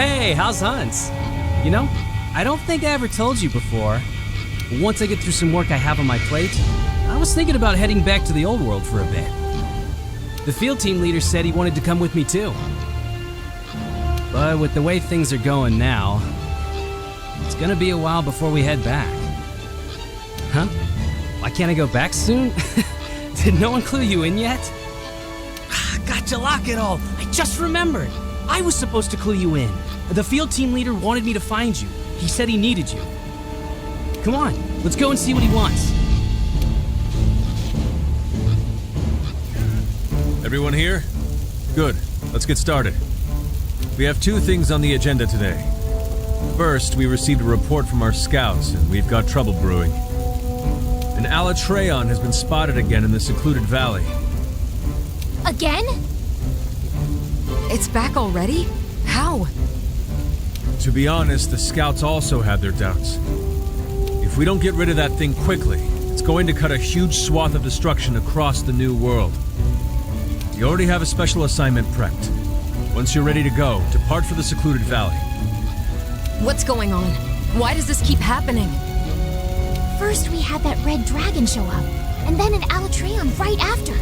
hey, how's Hans? You know, I don't think I ever told you before. Once I get through some work I have on my plate, I was thinking about heading back to the old world for a bit. The field team leader said he wanted to come with me too. But with the way things are going now, it's gonna be a while before we head back. Huh? Why can't I go back soon? Did no one clue you in yet? Gotcha, lock it all. I just remembered. I was supposed to clue you in. The field team leader wanted me to find you. He said he needed you. Come on, let's go and see what he wants. Everyone here? Good. Let's get started. We have two things on the agenda today. First, we received a report from our scouts, and we've got trouble brewing. An Alatreon has been spotted again in the secluded valley. Again? It's back already? How? To be honest, the scouts also had their doubts. If we don't get rid of that thing quickly, it's going to cut a huge swath of destruction across the new world. You already have a special assignment prepped. Once you're ready to go, depart for the secluded valley. What's going on? Why does this keep happening? First we had that red dragon show up, and then an Alatreon right after.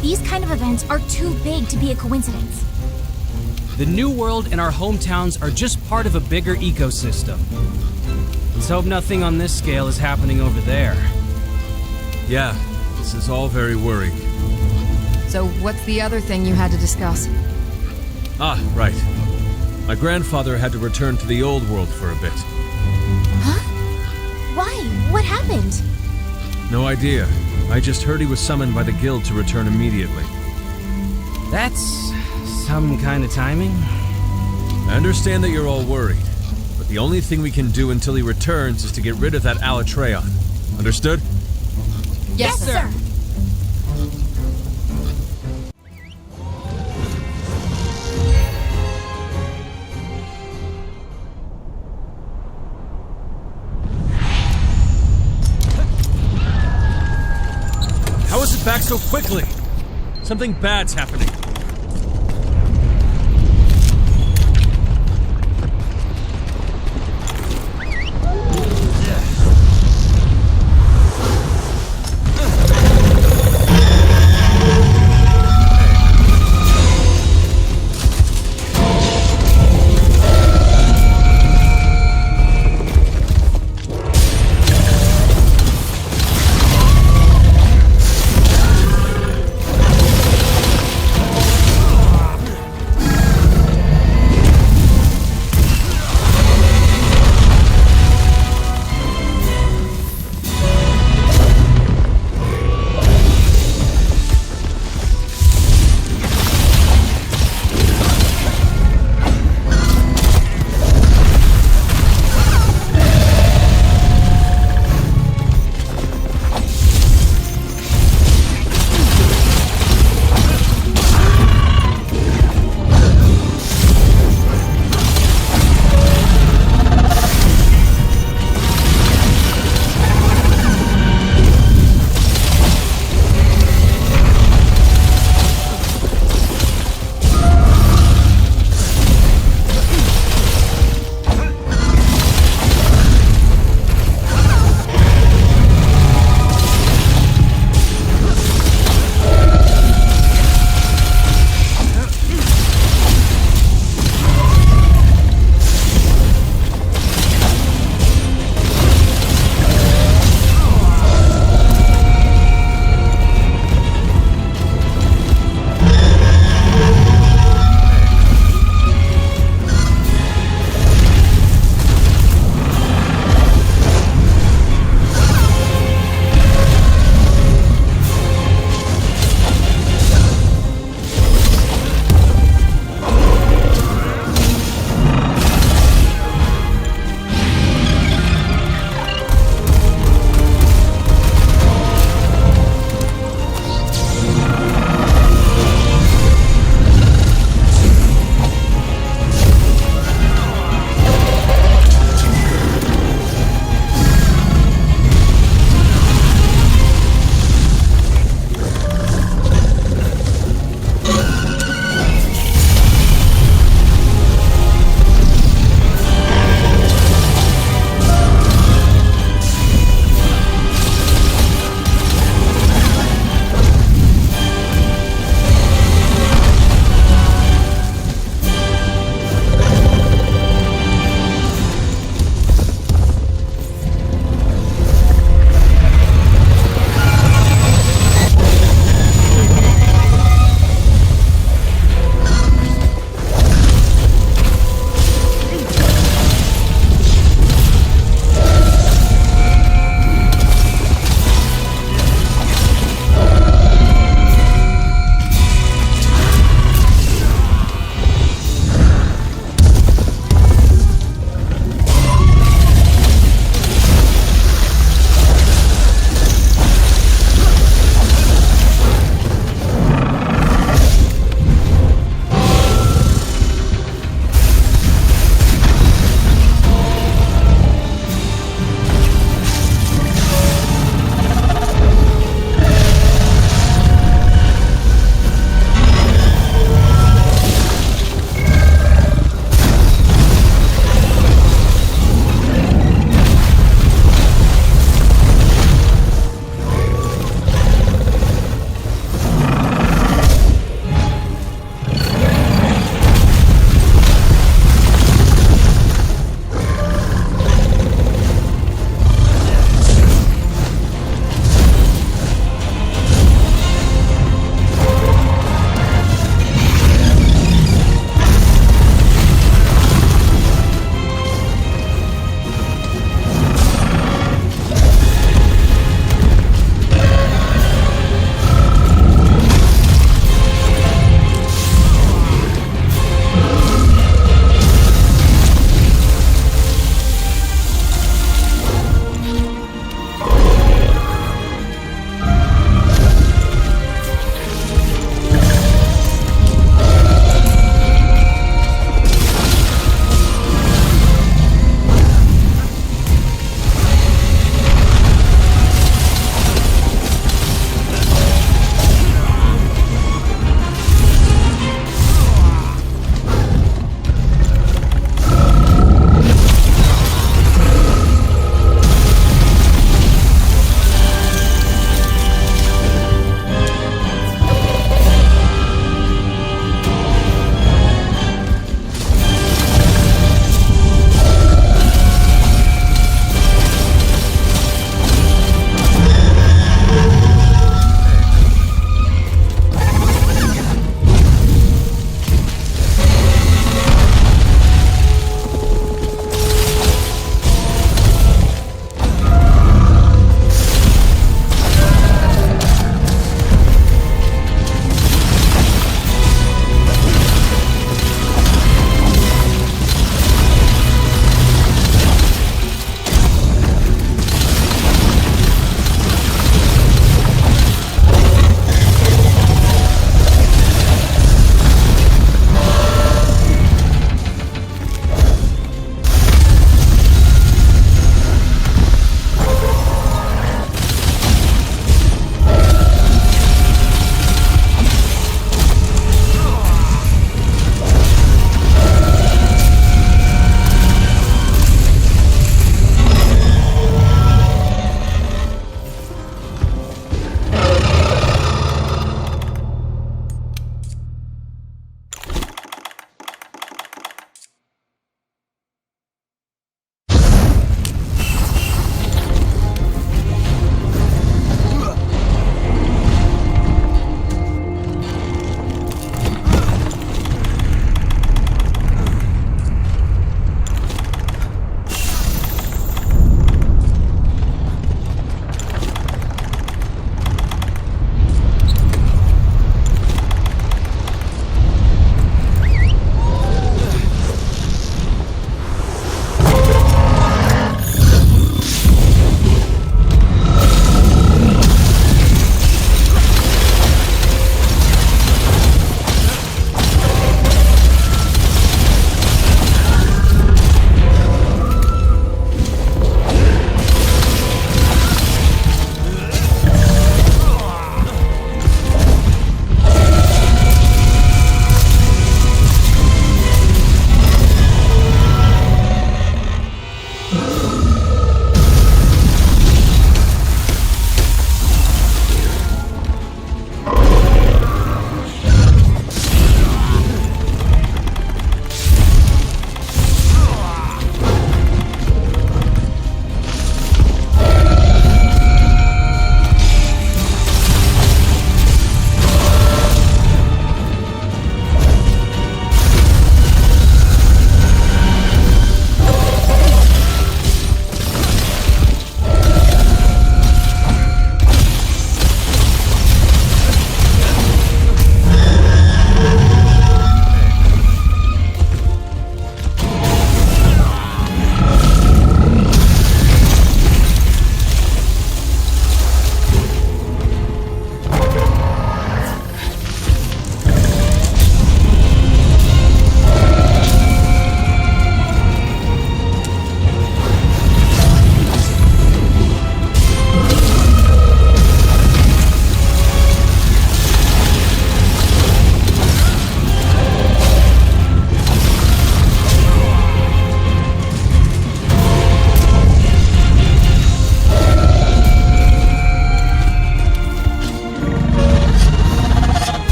These kind of events are too big to be a coincidence. The new world and our hometowns are just part of a bigger ecosystem. Let's hope nothing on this scale is happening over there. Yeah, this is all very worrying. So what's the other thing you had to discuss? Ah, right. My grandfather had to return to the old world for a bit. Huh? Why? What happened? No idea. I just heard he was summoned by the guild to return immediately. That's some kind of timing. I understand that you're all worried, but the only thing we can do until he returns is to get rid of that Alatreon. Understood? Yes, sir. How is it back so quickly? Something bad's happening.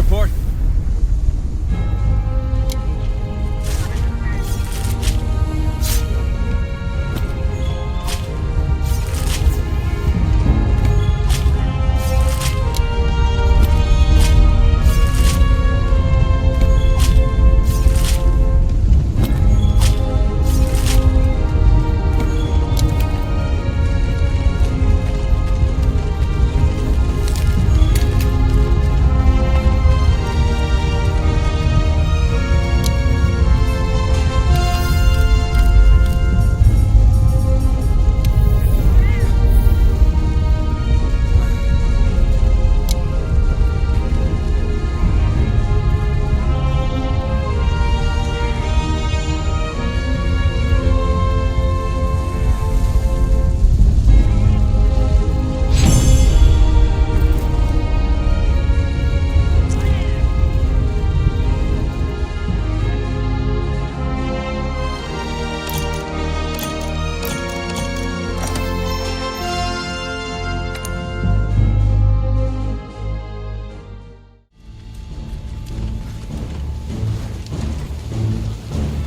report.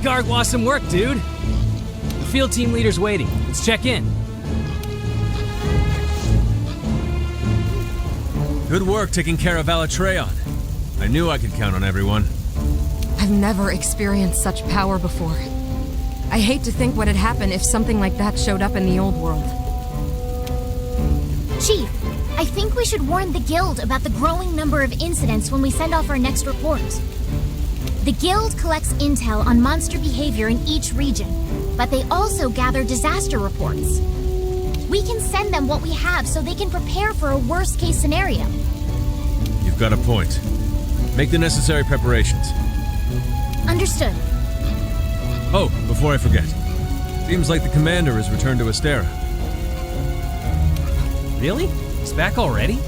Garg, awesome work, dude. The field team leader's waiting. Let's check in. Good work taking care of Alatreon. I knew I could count on everyone. I've never experienced such power before. I hate to think what had happened if something like that showed up in the old world. Chief, I think we should warn the Guild about the growing number of incidents when we send off our next report. The Guild collects intel on monster behavior in each region, but they also gather disaster reports. We can send them what we have so they can prepare for a worst-case scenario. You've got a point. Make the necessary preparations. Understood. Oh, before I forget. Seems like the commander has returned to Astera. Really? He's back already?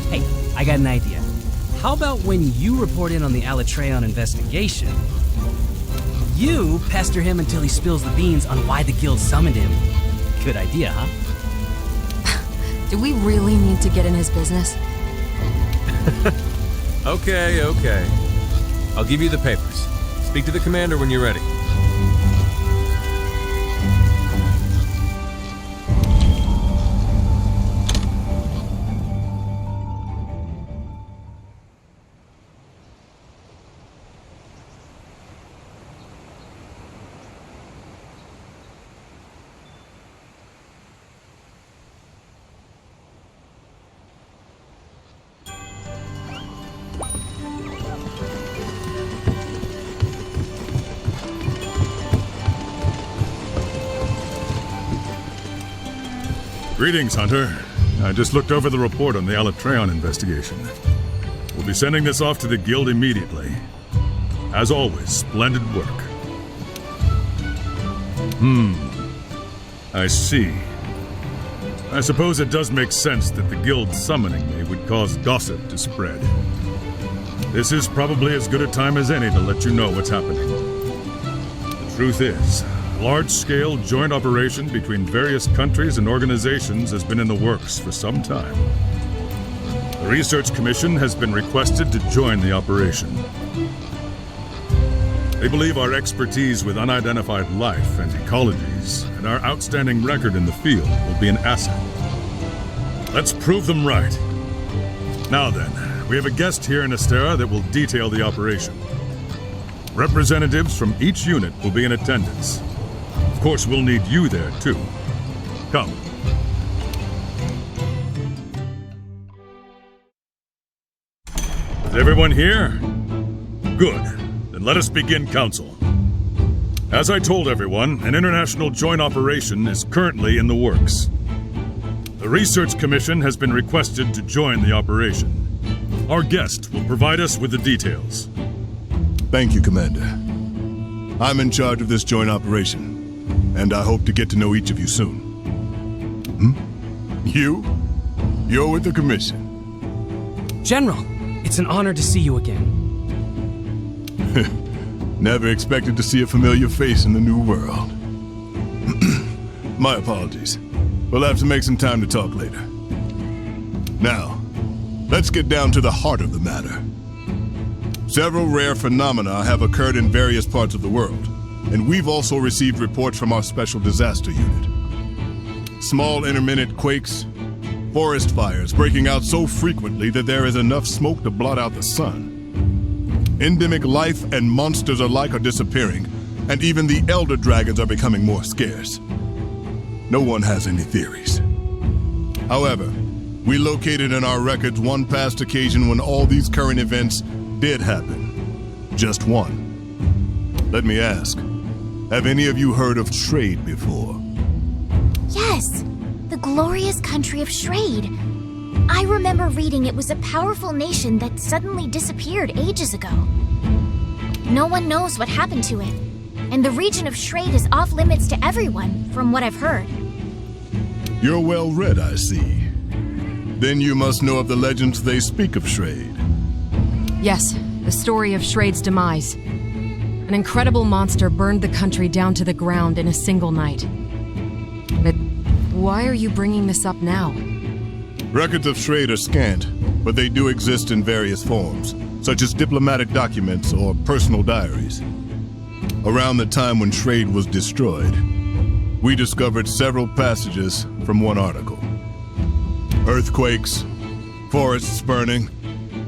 Hey, I got an idea. How about when you report in on the Alatreon investigation, you pester him until he spills the beans on why the Guild summoned him? Good idea, huh? Do we really need to get in his business? Okay. I'll give you the papers. Speak to the commander when you're ready. Greetings, Hunter. I just looked over the report on the Alatreon investigation. We'll be sending this off to the Guild immediately. As always, splendid work. I see. I suppose it does make sense that the Guild summoning me would cause gossip to spread. This is probably as good a time as any to let you know what's happening. The truth is, large-scale joint operation between various countries and organizations has been in the works for some time. The Research Commission has been requested to join the operation. They believe our expertise with unidentified life and ecologies and our outstanding record in the field will be an asset. Let's prove them right. Now then, we have a guest here in Astera that will detail the operation. Representatives from each unit will be in attendance. Of course, we'll need you there, too. Come. Is everyone here? Good. Then let us begin council. As I told everyone, an international joint operation is currently in the works. The Research Commission has been requested to join the operation. Our guest will provide us with the details. Thank you, Commander. I'm in charge of this joint operation, and I hope to get to know each of you soon. You? You're with the Commission. General, it's an honor to see you again. Never expected to see a familiar face in the new world. My apologies. We'll have to make some time to talk later. Now, Let's get down to the heart of the matter. Several rare phenomena have occurred in various parts of the world, and we've also received reports from our Special Disaster Unit. Small intermittent quakes, forest fires breaking out so frequently that there is enough smoke to blot out the sun. Endemic life and monsters alike are disappearing, and even the Elder Dragons are becoming more scarce. No one has any theories. However, we located in our records one past occasion when all these current events did happen. Just one. Let me ask, have any of you heard of Shrade before? Yes, the glorious country of Shrade. I remember reading it was a powerful nation that suddenly disappeared ages ago. No one knows what happened to it, and the region of Shrade is off limits to everyone, from what I've heard. You're well read, I see. Then you must know of the legends they speak of Shrade. Yes, the story of Shrade's demise. An incredible monster burned the country down to the ground in a single night. But why are you bringing this up now? Records of Shrade are scant, but they do exist in various forms, such as diplomatic documents or personal diaries. Around the time when Shrade was destroyed, we discovered several passages from one article. Earthquakes, forests burning,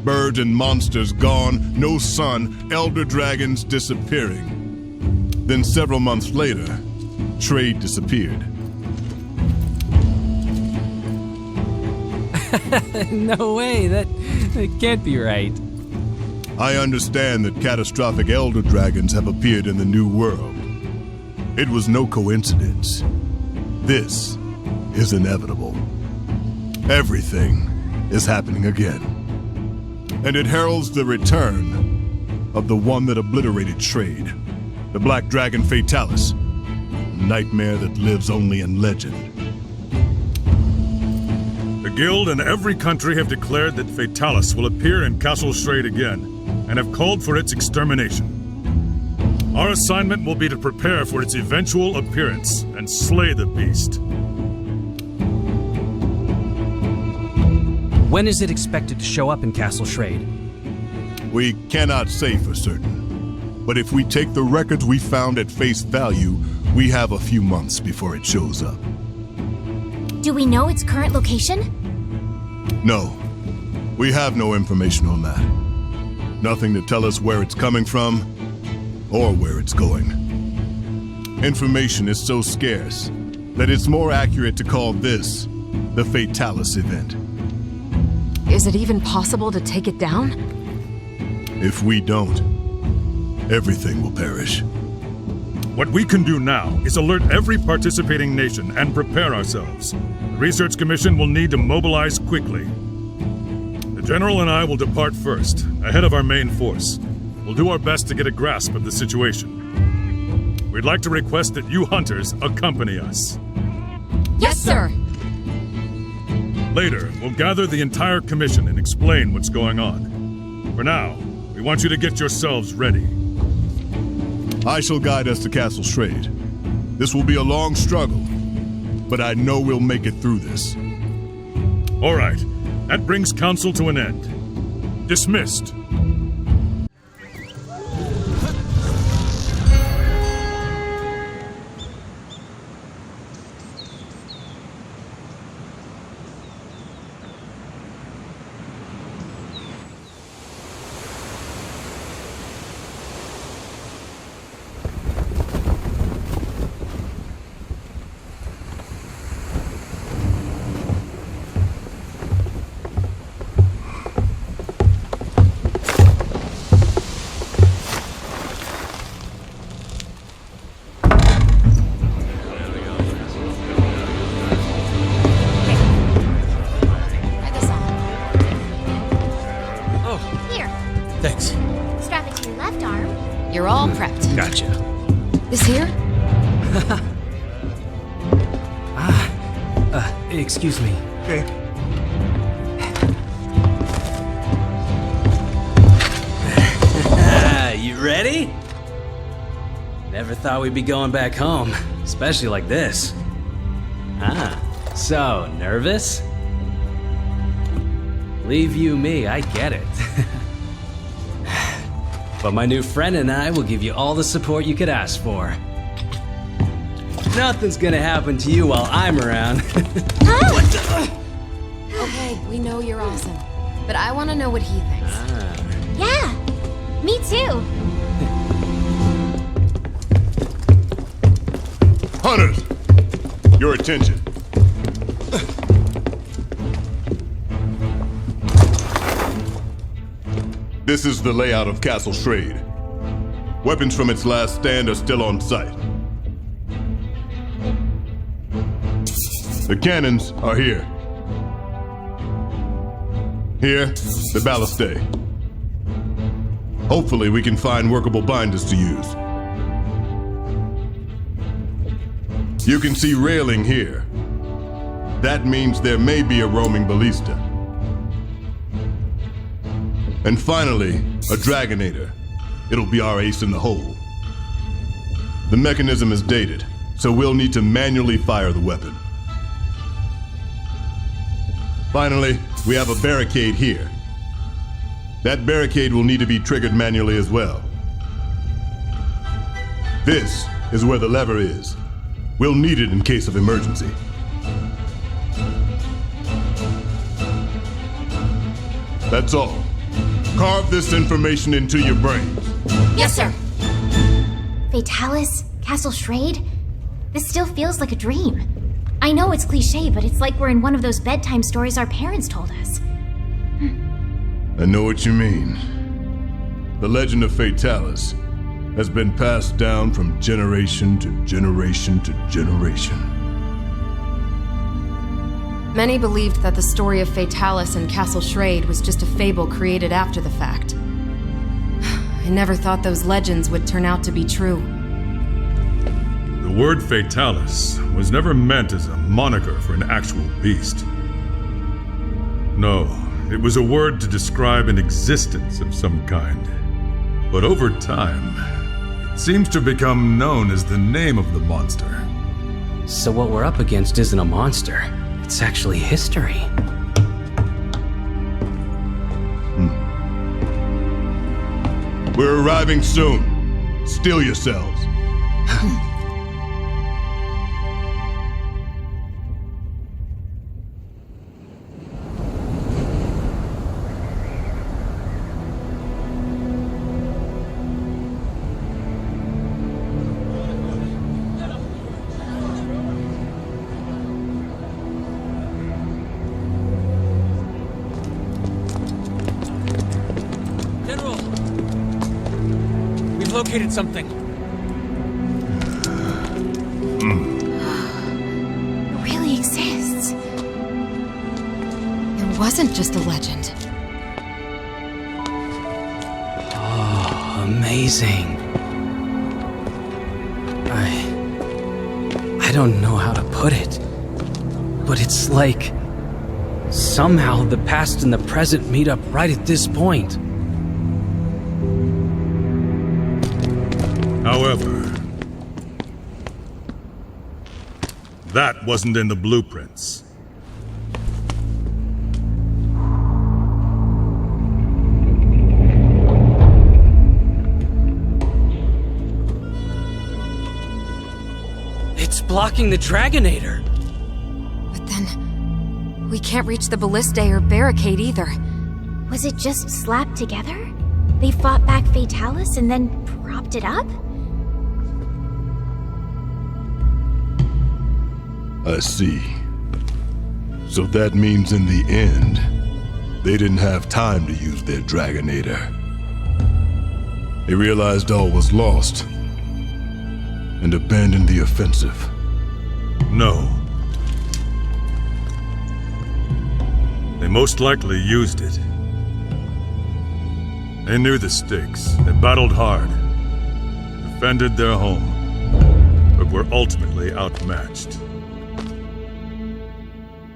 birds and monsters gone, no sun, elder dragons disappearing. Then several months later, Shrade disappeared. No way, that can't be right. I understand that catastrophic elder dragons have appeared in the New World. It was no coincidence. This is inevitable. Everything is happening again. And it heralds the return of the one that obliterated Shrade, the Black Dragon Fatalis, a nightmare that lives only in legend. The Guild and every country have declared that Fatalis will appear in Castle Shrade again, and have called for its extermination. Our assignment will be to prepare for its eventual appearance and slay the beast. When is it expected to show up in Castle Shrade? We cannot say for certain, but if we take the records we found at face value, we have a few months before it shows up. Do we know its current location? No, we have no information on that. Nothing to tell us where it's coming from or where it's going. Information is so scarce that it's more accurate to call this the Fatalis event. Is it even possible to take it down? If we don't, everything will perish. What we can do now is alert every participating nation and prepare ourselves. The Research Commission will need to mobilize quickly. The General and I will depart first, ahead of our main force. We'll do our best to get a grasp of the situation. We'd like to request that you hunters accompany us. Yes, sir! Later, we'll gather the entire commission and explain what's going on. For now, we want you to get yourselves ready. I shall guide us to Castle Shrade. This will be a long struggle, but I know we'll make it through this. All right, that brings council to an end. Dismissed. Try this on. Oh, Here, thanks. strap it to your left arm. You're all prepped. Gotcha. This here? Excuse me. Okay. You ready? Never thought we'd be going back home, especially like this. So nervous? Leave you me, I get it. But my new friend and I will give you all the support you could ask for. Nothing's gonna happen to you while I'm around. Okay, we know you're awesome. But I want to know what he thinks. Yeah, me too. Hunters, your attention. This is the layout of Castle Schrade. Weapons from its last stand are still on site. The cannons are here. Here, the ballistae. Hopefully we can find workable binders to use. You can see railing here. That means there may be a roaming ballista. And finally, a Dragonator. It'll be our ace in the hole. The mechanism is dated, so we'll need to manually fire the weapon. Finally, we have a barricade here. That barricade will need to be triggered manually as well. This is where the lever is. We'll need it in case of emergency. That's all. Carve this information into your brains. Yes, sir. Fatalis, Castle Schrade? This still feels like a dream. I know it's cliche, but it's like we're in one of those bedtime stories our parents told us. I know what you mean. The legend of Fatalis has been passed down from generation to generation to generation. Many believed that the story of Fatalis and Castle Schrade was just a fable created after the fact. I never thought those legends would turn out to be true. The word Fatalis was never meant as a moniker for an actual beast. No, it was a word to describe an existence of some kind. But over time, it seems to become known as the name of the monster. So what we're up against isn't a monster. It's actually history. We're arriving soon. Still yourselves. General! We've located something. It really exists. It wasn't just a legend. Amazing. I don't know how to put it, but it's like somehow the past and the present meet up right at this point. However, that wasn't in the blueprints. It's blocking the Dragonator. But then, we can't reach the ballistae or barricade either. Was it just slapped together? They fought back Fatalis and then propped it up? I see. So that means in the end, they didn't have time to use their Dragonator. They realized all was lost and abandoned the offensive. No. They most likely used it. They knew the stakes. They battled hard, defended their home, but were ultimately outmatched.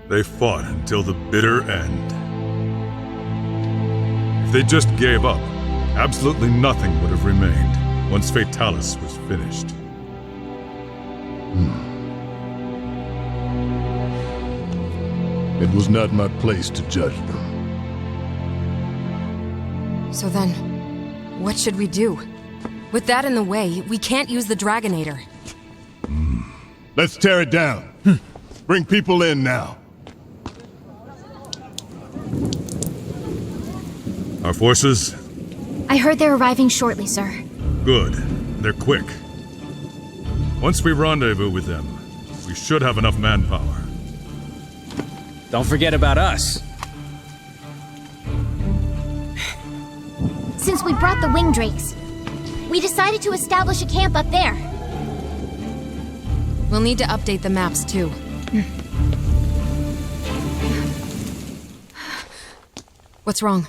They fought until the bitter end. If they just gave up, absolutely nothing would have remained once Fatalis was finished. It was not my place to judge them. So then, what should we do? With that in the way, we can't use the Dragonator. Let's tear it down. Bring people in now. Our forces? I heard they're arriving shortly, sir. Good. They're quick. Once we rendezvous with them, we should have enough manpower. Don't forget about us. Since we brought the wing drakes, we decided to establish a camp up there. We'll need to update the maps too. What's wrong?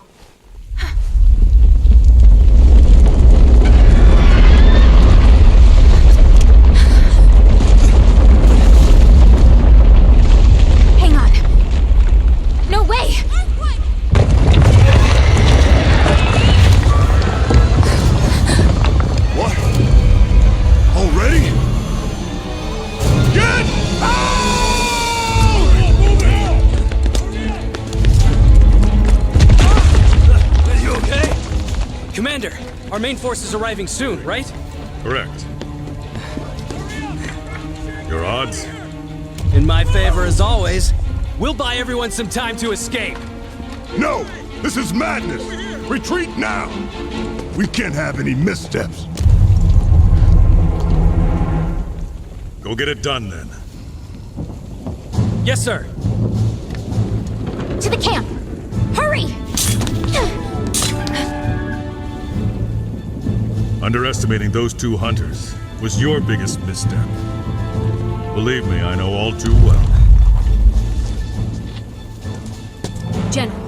Hang on. No way! What? Already? Get out! Are you okay? Commander, our main force is arriving soon, right? Correct. Your odds? In my favor as always. We'll buy everyone some time to escape. No! This is madness! Retreat now! We can't have any missteps. Go get it done then. Yes, sir. To the camp! Hurry! Underestimating those two hunters was your biggest misstep. Believe me, I know all too well. General.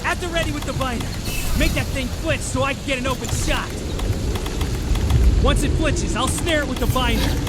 At the ready with the binder. Make that thing flinch so I can get an open shot. Once it flinches, I'll snare it with the binder.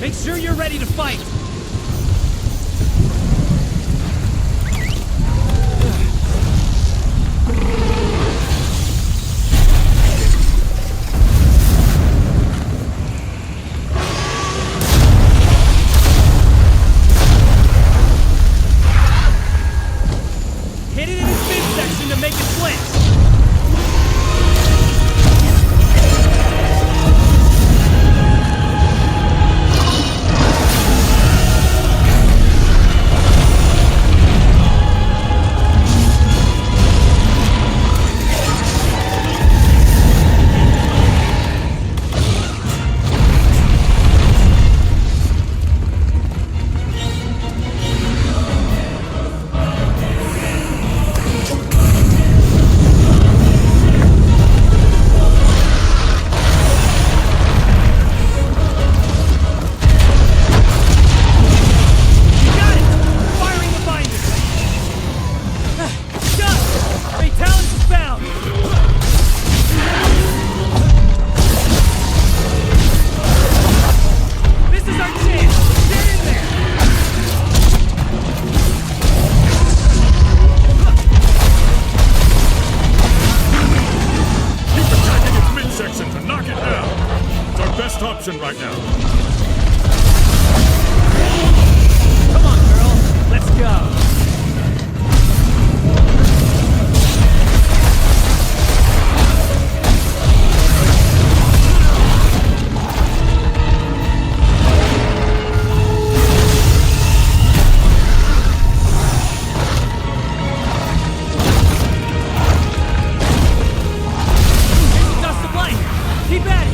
Make sure you're ready to fight! Hit it in its midsection to make it flinch! Option right now. Come on, girl. Let's go. Dust of light. Keep at it.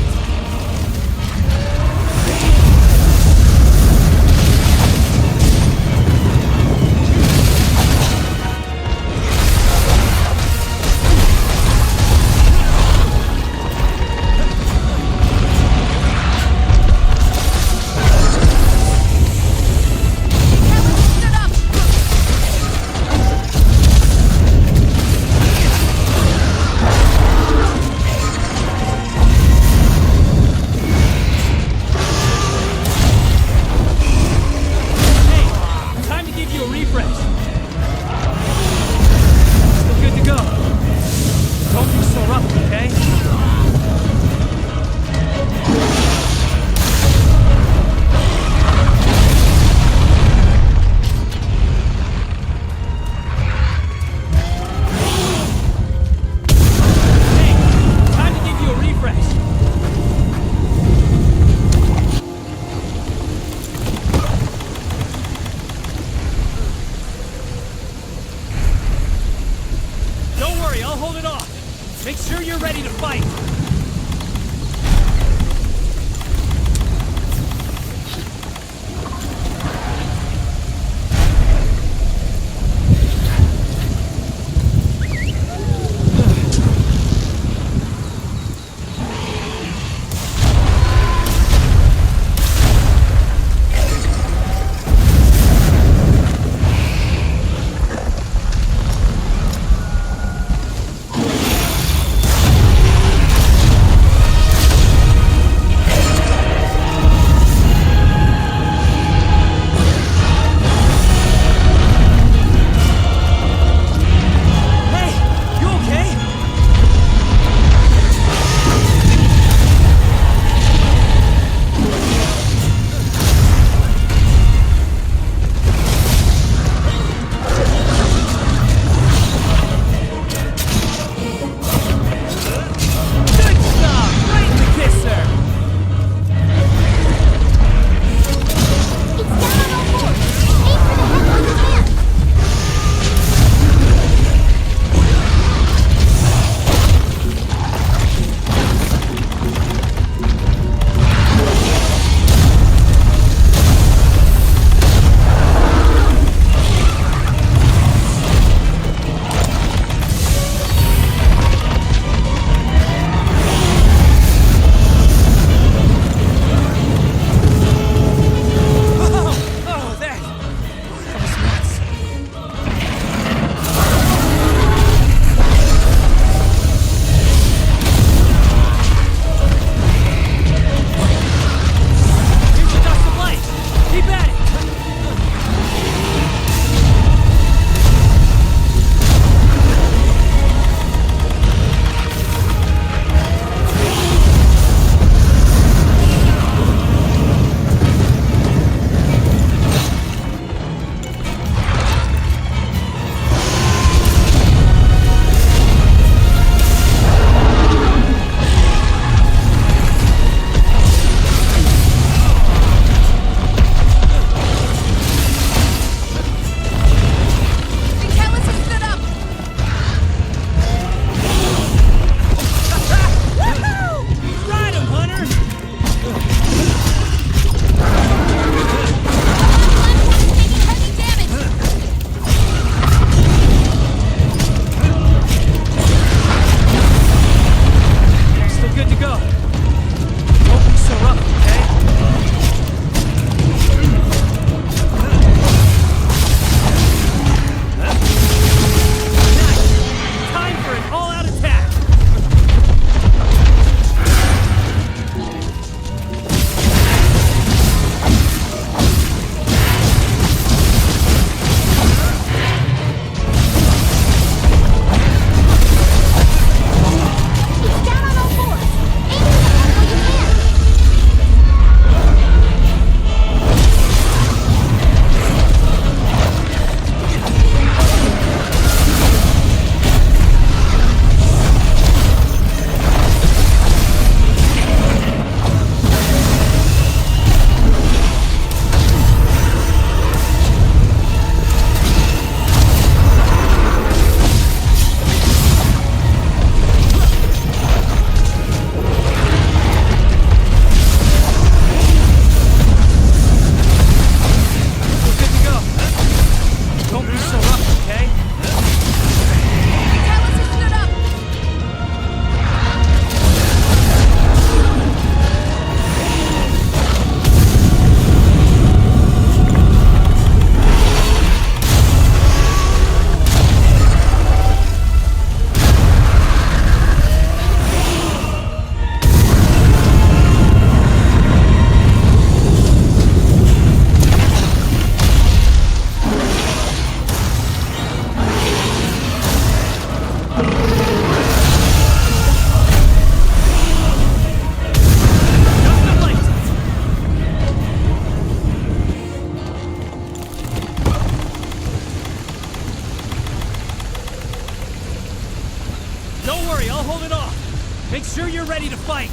sure you're ready to fight.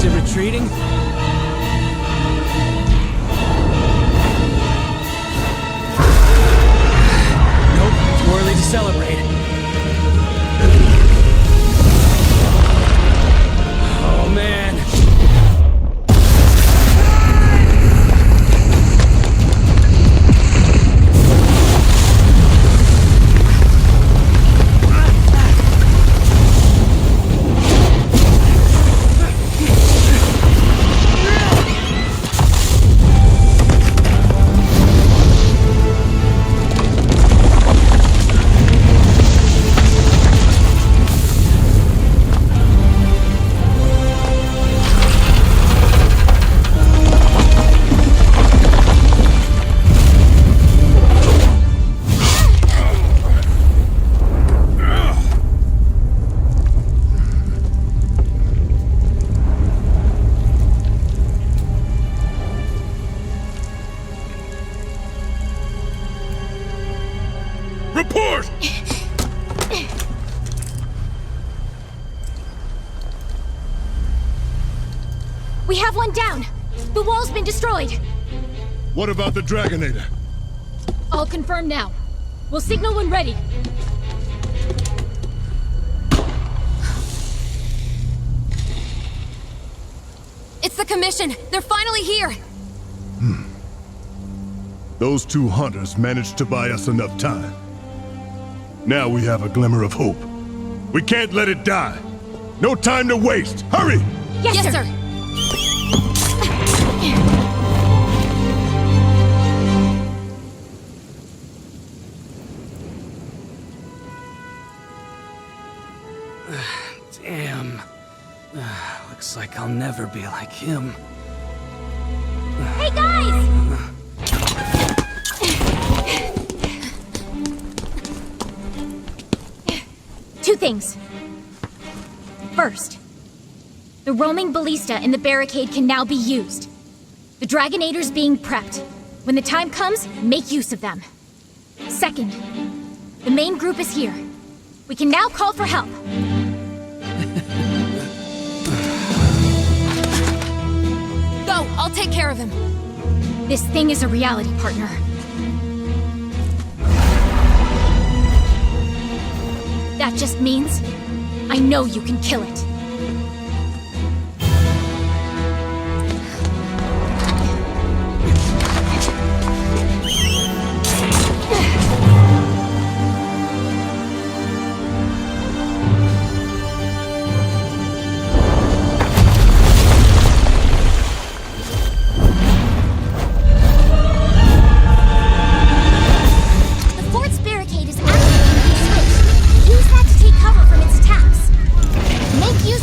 Retreating? Nope, too early to celebrate. Oh man. Report! We have one down. The wall's been destroyed. What about the Dragonator? All confirmed now. We'll signal when ready. It's the Commission! They're finally here! Those two hunters managed to buy us enough time. Now we have a glimmer of hope. We can't let it die. No time to waste. Hurry! Yes, sir. Damn. Looks like I'll never be like him. Hey, guys! Two things. First, the roaming ballista in the barricade can now be used. The Dragonator's being prepped. When the time comes, make use of them. Second, the main group is here. We can now call for help. Go! I'll take care of him. This thing is a reality, partner. That just means I know you can kill it. The fort's barricade is activating the switch. Use that to take cover from its attacks. Make use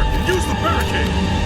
forward and use the barricade!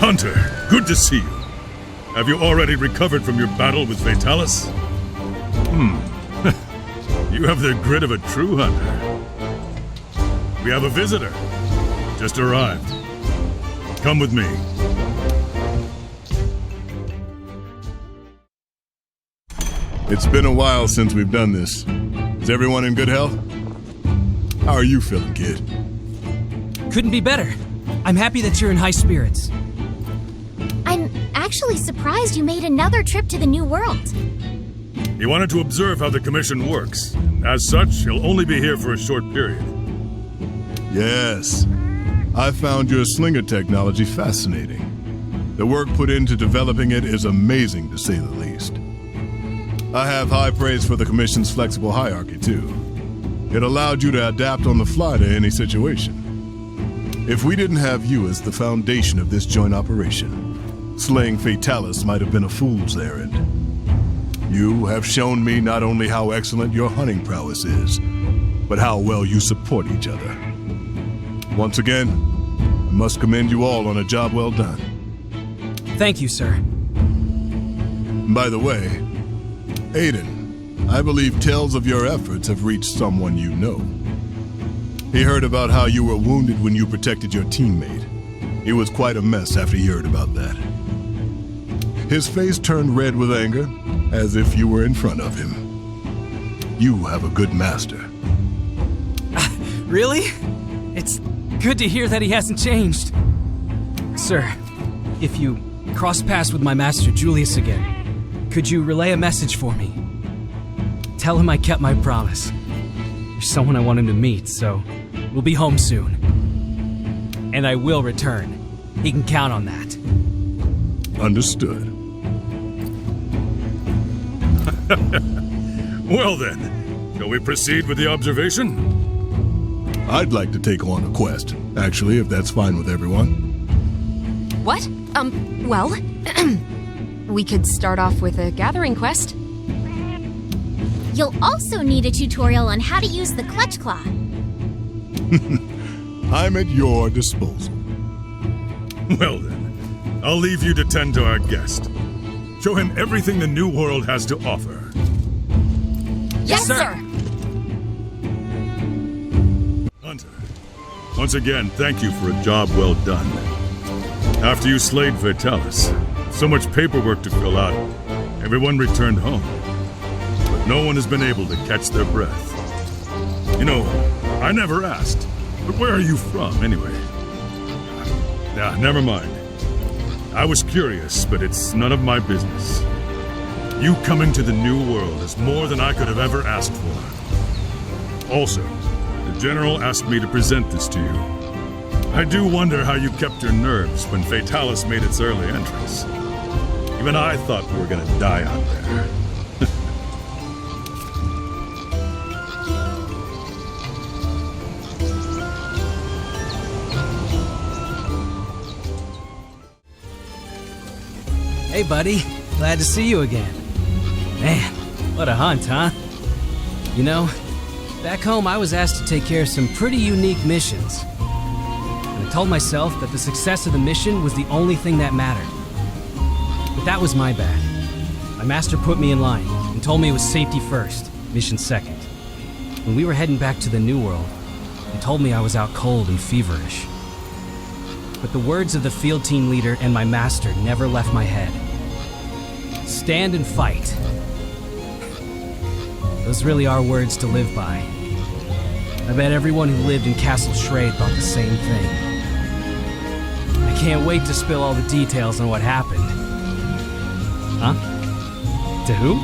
Hunter, good to see you. Have you already recovered from your battle with Fatalis? You have the grit of a true hunter. We have a visitor. Just arrived. Come with me. It's been a while since we've done this. Is everyone in good health? How are you feeling, kid? Couldn't be better. I'm happy that you're in high spirits. I'm actually surprised you made another trip to the New World. He wanted to observe how the commission works. As such, he'll only be here for a short period. Yes. I found your slinger technology fascinating. The work put into developing it is amazing, to say the least. I have high praise for the Commission's flexible hierarchy, too. It allowed you to adapt on the fly to any situation. If we didn't have you as the foundation of this joint operation, slaying Fatalis might have been a fool's errand. You have shown me not only how excellent your hunting prowess is, but how well you support each other. Once again, I must commend you all on a job well done. Thank you, sir. By the way, Aiden, I believe tales of your efforts have reached someone you know. He heard about how you were wounded when you protected your teammate. It was quite a mess after he heard about that. His face turned red with anger, as if you were in front of him. You have a good master. Really? It's good to hear that he hasn't changed. Sir, if you cross paths with my master Julius again, could you relay a message for me? Tell him I kept my promise. There's someone I want him to meet, so we'll be home soon. And I will return. He can count on that. Understood. Well then, shall we proceed with the observation? I'd like to take on a quest, actually, if that's fine with everyone. What? Well, we could start off with a gathering quest. You'll also need a tutorial on how to use the clutch claw. I'm at your disposal. Well then, I'll leave you to tend to our guest. Show him everything the New World has to offer. Yes, sir! Hunter, once again, thank you for a job well done. After you slayed Fatalis, so much paperwork to fill out, everyone returned home. But no one has been able to catch their breath. You know, I never asked, but where are you from, anyway? Nah, never mind. I was curious, but it's none of my business. You coming to the New World is more than I could have ever asked for. Also, the General asked me to present this to you. I do wonder how you kept your nerves when Fatalis made its early entrance. Even I thought we were gonna die out there. Hey, buddy. Glad to see you again. Man, what a hunt, huh? You know, back home I was asked to take care of some pretty unique missions. And I told myself that the success of the mission was the only thing that mattered. But that was my bad. My master put me in line and told me it was safety first, mission second. When we were heading back to the New World, he told me I was out cold and feverish. But the words of the field team leader and my master never left my head. Stand and fight. Those really are words to live by. I bet everyone who lived in Castle Schrade thought the same thing. I can't wait to spill all the details on what happened. Huh? To who?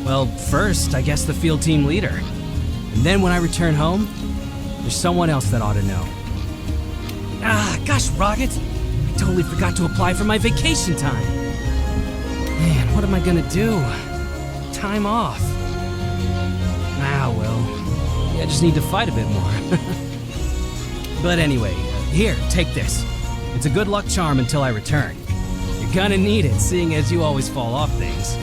Well, first, I guess the field team leader. And then when I return home, there's someone else that ought to know. Ah, gosh, Rocket! I totally forgot to apply for my vacation time. Man, what am I gonna do? Time off. Ah, well, maybe I just need to fight a bit more. But anyway, here, take this. It's a good luck charm until I return. You're gonna need it, seeing as you always fall off things.